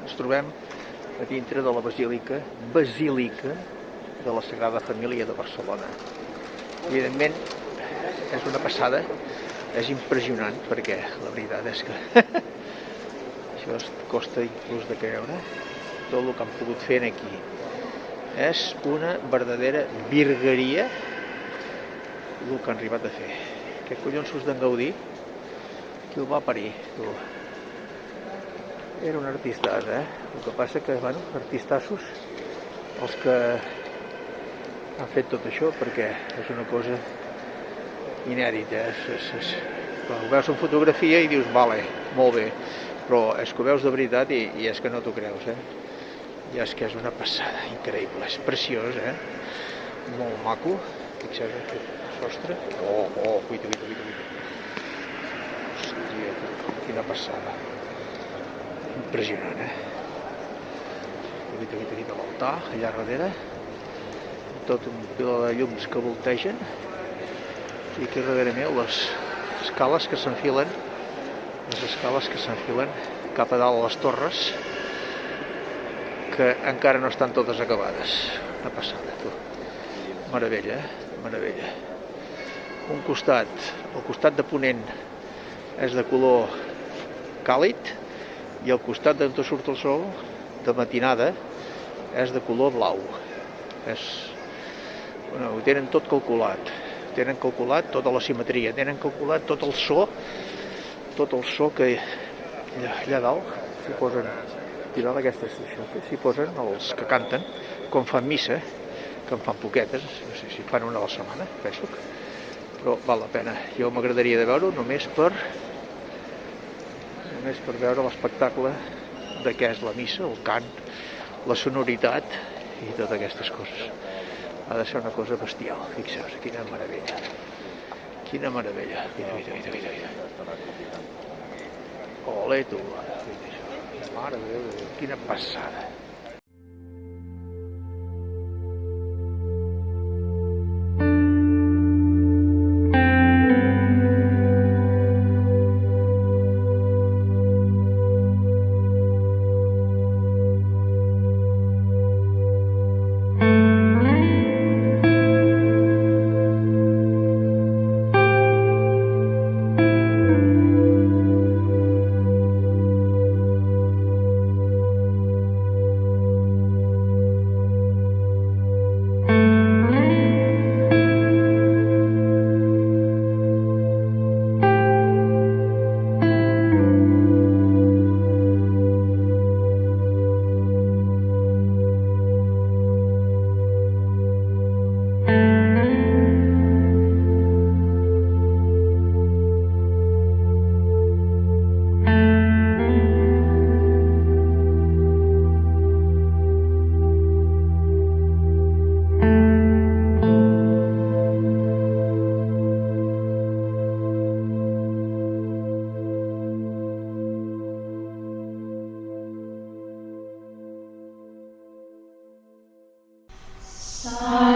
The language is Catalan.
Ens trobem a dintre de la Basílica de la Sagrada Família de Barcelona. Evidentment, és una passada, és impressionant, perquè la veritat és que això costa inclús de creure, tot el que han pogut fer aquí. És una verdadera virgueria el que han arribat a fer. Què collons us d'en Gaudí? Qui el va parir? Tu. Era un artistàs, El que passa que, bueno, artistassos, els que han fet tot això, perquè és una cosa inèdita. Quan ho veus en fotografia i dius, vale, molt bé, però és que ho veus de veritat i és que no t'ho creus, I és que és una passada increïble, és preciós, Molt maco. Fixeu aquest sostre. Cuita. Hòstia, quina passada. Impressionant, Cuita l'altar, allà darrere. Tot un pila de llums que voltegen. I aquí darrere meu les escales que s'enfilen cap a dalt a les torres, que encara no estan totes acabades. Una passada, tu. Meravella, meravella. El costat de ponent és de color càlid i el costat d'on surt el sol, de matinada, és de color blau. Ho tenen tot calculat. Tenen calculat tota la simetria, tenen calculat tot el so que allà dalt s'hi posen, tirar d'aquestes, s'hi posen els que canten, com fan missa, que en fan poquetes, no sé si fan una a la setmana, penso, però val la pena. Jo m'agradaria de veure només per veure l'espectacle de què és la missa, el cant, la sonoritat i totes aquestes coses. Ha de ser una cosa bestial, fixeu-vos, quina meravella. Quina meravella. Mira. Ole, tu. Mare de Déu, quina passada. Sa